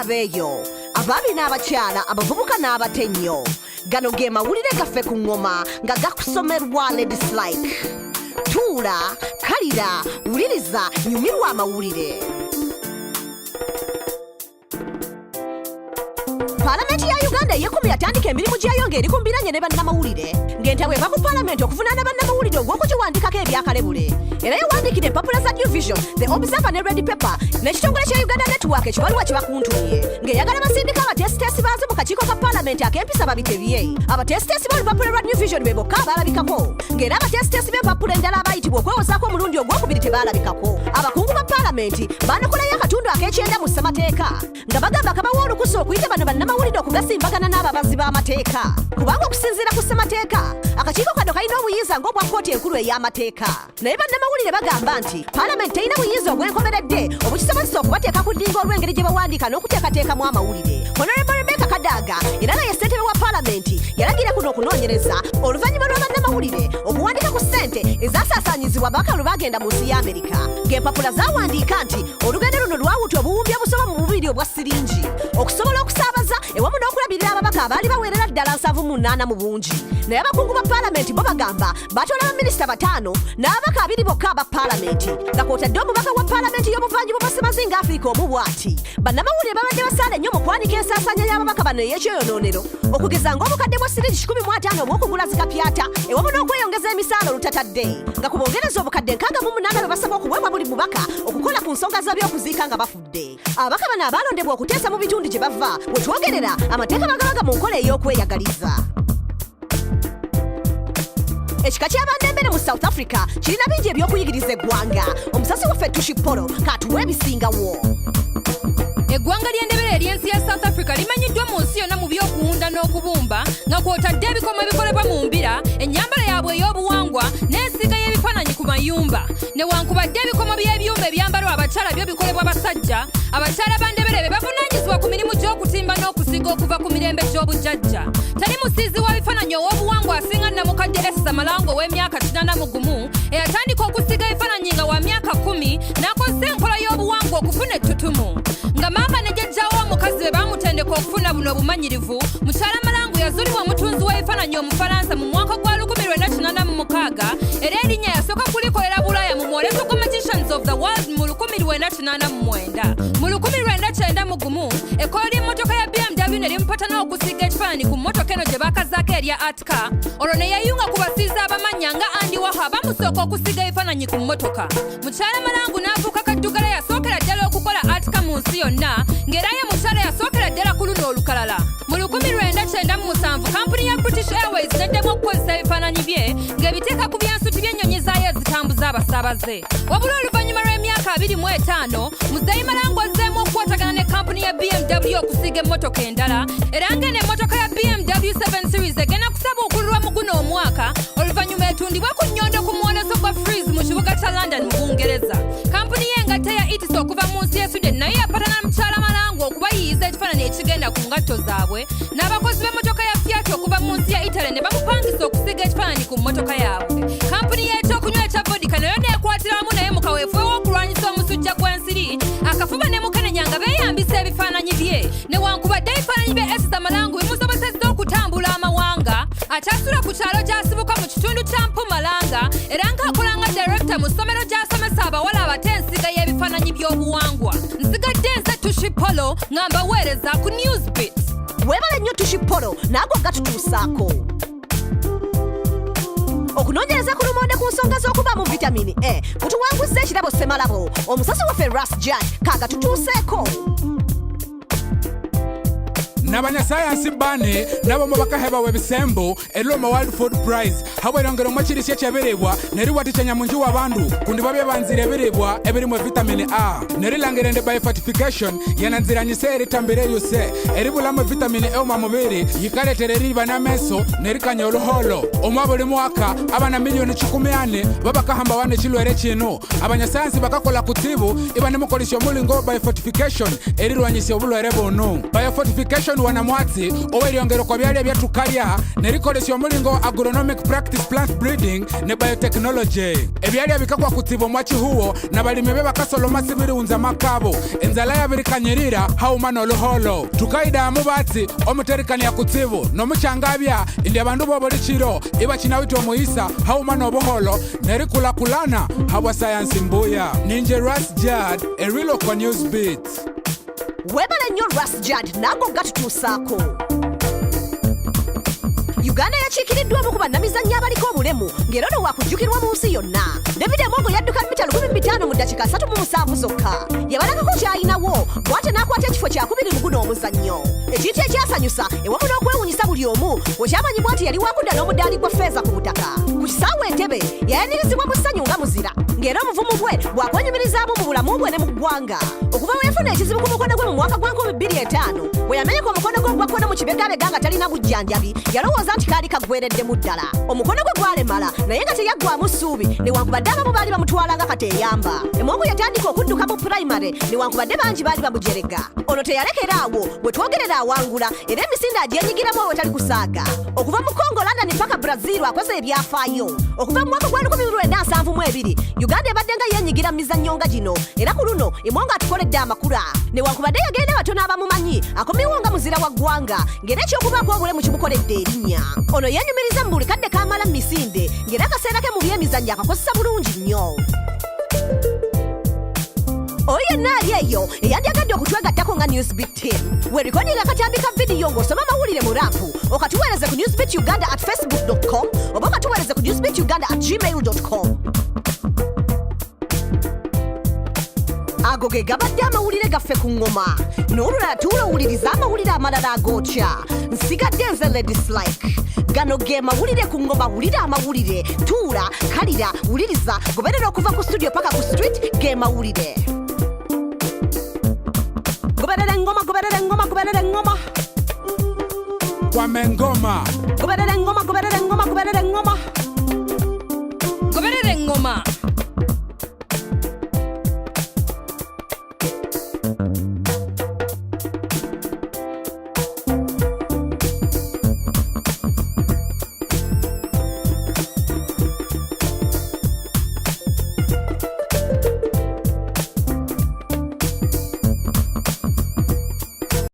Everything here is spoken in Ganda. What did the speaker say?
abeeyo abaami n'abakyala abavubuka n'abatennyo gano ge mawulire gaffe ku ngoma nga gakusomerwa ladies like tuula kalira wuliriza nyumirwa amawulire. Paalamenti ya Uganda ey'ekumi yatandika emirimu gyayo ng'eri ku mbiranye ne bannamawulire ng'entabwe eva ku paalamenti okuvunaana bannamawulire ogw'okugiwandikako ebyakalebule era yawandiikira empapula za New Vision, The Observer ne Red Pepper n'ekitongole kya Uganda Network ekibaluwa kye bakuntumye ng'eyagala basindika abateesiteesi baazo mu kakiiko ka paalamenti ak'empisa babitebye. Abateesiteesi b'olupapula lwa New Vision be bokka abalabikako ng'era abateesiteesi b'empapula endala abayitibwa okwewozaako omulundi ogwokubiri tebaalabikako. Abakungu ba paalamenti baanokolayo akatundu ak'ekyenda mu ssemateeka nga bagamba kabawa olukusa okuyita bano bannamawulire okugasimbagana n'ababazi b'amateeka kubanga okusinziira ku ssemateeka akakiiko kano kalina obuyinza ng'obwa kkooti enkulu ey'amateeka. Naye bannamawulire bagamba nti paalamenti terina buyinza obwenkomeredde obukisobozesa okubateeka ku ddinga olw'engeri gye bawandiika n'okuteekateekamu amawulire. Honorable Rebecca Kadaga era nga ye ssentebe wa paalamenti yalagira kuno okunoonyereza oluvannyuma lwa bannamawulire okuwandika ku ssente ezasaasaanyizibwa ababaka lwe bagenda mu nsi y'Amerika ng'empapula zaawandiika nti olugendo luno lwawuta obuwumbi obusoba mu bubiri obwa siringi okusobola okusaabaza ewamu n'okulabirira ababaka abaali baweerera ddala 78 mu bungi. Naye abakungu ba paalamenti bo bagamba batoola baminisita 5 n'ababaka 2 bokka aba paalamenti nga kwotadde omubaka wa paalamenti y'obuvanjuba bwa Ssemazinga Africa omu bw'ati. Bannamawulire babadde basaana nnyo mu kwanika ensaasaanya y'ababaka bano ey'ekyoyonoonero okugeza ng'obukadde bwa siringi 15 obw'okugula zikapyata ewamu n'okweyongeza emisaala olutatadde nga ku bongereza obukadde 68 bwe basaba okuweebwa buli mubaka okukola ku nsonga z'ebyokuziika nga bafudde. Ababaka bano abaalondebwa okuteesa mu bitundu gye bava we twogerera amateeka bagabaga mu nkola ey'okweyagaliza. Ekika ky'abannembere mu South Africa kirina bingi eby'okuyigiriza eggwanga. Omusasi waffe Tushipolo katuwa ebisingawo. Eggwanga ly'endebere ery'ensi ya South Africa limanyiddwa mu nsi yonna mu by'okuwunda n'okubumba nga kwotadde ebikomo ebikolebwa mu mbira, ennyambala yaabwe ey'obuwangwa n'ensiga y'ebifaananyi ku mayumba. Newankubadde ebikomo by'ebyuma ebyambalwa abakyala byo bikolebwa basajja, abakyala bandebere be bavunaanyizibwa ku mirimu gy'okutimba n'okusiga okuva ku mirembe gy'obujjajja. Tali musiizi wa bifaananyi ow'obuwangwa asinga Namukadde Esther Malango ow'emyaka 81 eyatandika okusiga ebifaananyi nga wa myaka 10 n'akozesa enkola y'obuwangwa okufuna ettutumu. Nga maama ne jjajjaawo omukazi be baamutendeka okufuna buno obumanyirivu, mukyala Malango yazuulibwa omutunzi w'ebifaananyi Omufalansa mu mwaka gwa 1986 era erinnya yasooka kulikolera Bulaaya mu Mwoleso Magicians of the World mu 1989. Mu 1991 ekkola ly'emmotoka ya BMW ne limupatana okusiga ekifaananyi ku mmotoka eno gye baakazaako erya Atka. Olwo ne yayunga ku basiizi abamanya nga Andy Waha bamusooka okusiga ebifaananyi ku mmotoka. Mukyala Malango n'afuuka kaddugala yasookera ddala okukola Atka mu nsi yonna ng'era ye mukyala yasookera ddala ku luno olukalala. Mu 1997 kampuni ya British Airways n'eddamu okukozesa ebifaananyi bye ng'ebiteeka ku byansuti by'ennyonyi zaayo ezitambuza abasaabaze. Wabula oluvannyuma lw'emyaka 25 Muzeeyi Malango azzeemu okukwatagana ne kampuni ya BMW okusiga emmotoka endala era ng'eno emmotoka ya BMW 7 Series egenda kusaba okululwa mu guno omwaka oluvannyuma etundibwa ku nnyondo ku mwoleso gwa Freeze mu kibuga kya London mu Bungereza. Kampuni y'engatta ya Itis okuva mu nsi ya Sweden naye yapatana na mukyala Malango okubayiiyiza ekifaananyi ekigenda ku ngatto zaabwe n'abakozi b'emmotoka ya Fiat okuva mu nsi ya Italy ne bamupangisa okusiga ekifaananyi ku mmotoka yaabwe. Kampuni y'ekyokunywa ekya Vodka nayo neekwatira wamu naye mu kaweefube w'okulwanyisa omusujja gw'ensiri akafuba ne mukenenya nga beeyambisa ebifaananyi bye. Newankubadde ebifaananyi bya Esther Malango bimusobozesezza okutambula amawanga, akyasula ku kyalo gy'asibuka mu kitundu kya Mpumalanga era ng'akola nga director mu ssomero gy'asomesa abawala abato ensiga y'ebifaananyi by'obuwangwa. Nsigadde nze Tushipolo nga mbaweereza ku Newsbeat. Weebale nnyo Tushipolo naagwo gatutuusaako. Okunoonyereza ku lumonde ku nsonga z'okubaamu vitamini E kutuwanguzza ekirabo Ssemalabo. Omusasi waffe Ras Jad kaagatutuuseeko. n'abanyasayansi bane nabo mubakahe bawe ebisembo erilo World Food Prize habwerongera omwe kirisi ekyebirebwa neriwatikanya munju w'abandu kundi babye banzire ebirebwa ebirimu vitamini A nerilangire ende biofortification yananziranyise eritambire yose eribulamu vitamini E mu mubiri yikaletera eriba n'ameso nerikanya oluholo omwa buli mwaka abana milioni 14 babakahamba wane kilwere kino abanyasayansi bakakola kutibu iba nemukolisha omulingo biofortification erirwanyisa obulwere buno. Biofortification wana mwatsi oweryongero kwa byalya byatukalya nerikolesya omulingo agronomic practice plant breeding ne biotechnology ebyalya bikakwa kutsibo mwachihuwo nabalimi be bakasoloma sibiriwunza makabo enzala yabirikanyirira hauma n'oluholo tukaidamu batsi omuterikania kutsibo nomuchangabya indi abandu bobolikiro iba chinawita omuyisa hauma n'obuholo nerikulakulana habwa sayansi mbuya ninje Ras Jad eriloko news beat webale nnyo Ras Jad nago gatutuusaako. Uganda yakiikiriddwamu ku bannamizannyo abaliko obulemu ng'era ono wakujjukirwa mu nsi yonna. David Amongo yadduka mita 1500 mu ddakiika 37 zokka. Yabalagako ky'alinawo bw'ate n'akwata ekifo kyakubiri mu guno omuzannyo. Ekintu ekyasanyusa ewamu n'okwewunyisa buli omu wekyamanyibwa nti yali wakudda n'omudaali gwa ffeeza ku butaka. Ku kisaawe Entebbe yayanirizibwa mu ssanyu nga muzira ng'era omuvumu bwe bw'akwenyumirizaamu mu bulamu bwe ne mu ggwanga. Okuva we yafuna ekizibu ku mukono gwe mu mwaka gwa 2005 we yamenyeka omukono gwe ogwakkono mu kibegabega nga talina bujjanjabi yalowooza nti kaali kaggwereddemu ddala. Omukono gwe gwalemala naye nga teyaggwamu ssuubi newankubadde abamu baali bamutwala nga kateeyamba. Emongo yatandika okudduka mu pulayimale newankubadde bangi baali bamujerega. Ono teyalekera awo bwe twogerera awangula era emisinde agyenyigiramu awetali kusaaga. Okuva mu Congo, London paka Brazil akoze ebyafaayo. Okuva mu mwaka gwa 1972 Uganda ebadde nga yeenyigira mu mizannyo nga gino era ku luno Emongo atukoledde amakula newankubadde yagenda batono abamumanyi akomyewo nga muzira wa ggwanga ng'era ekyokubaako obulemu kimukoledde erinnya. Ono yeenyumiriza mu buli kadde kaamala mu misinde ng'era akaseera ke mu by'emizannyo akakozesa bulungi nnyo. Oyo yenna ali eyo eyandyagadde okutwegattako nga Newsbeat team. Weerikodinga akatambi ka vidiyo ng'osoma amawulire mu rapu okatuweereze ku newsbeatuganda@facebook.com oba okatuweereze ku newsbeatuganda@gmail.com. Ago ge gabadde amawulire gaffe ku ngoma n'olulala tuulowuliriza amawulire amalala agookya. Nsigadde nze Ladislike. Gano ge mawulire ku ngoma. Wulira amawulire, tuula, kalira, wuliriza, goberera okuva ku studio paka ku street ge mawulire. Goberera engoma, goberera engoma, goberera engoma. Kwame engoma. Goberera engoma, goberera engoma, goberera engoma. Goberera engoma.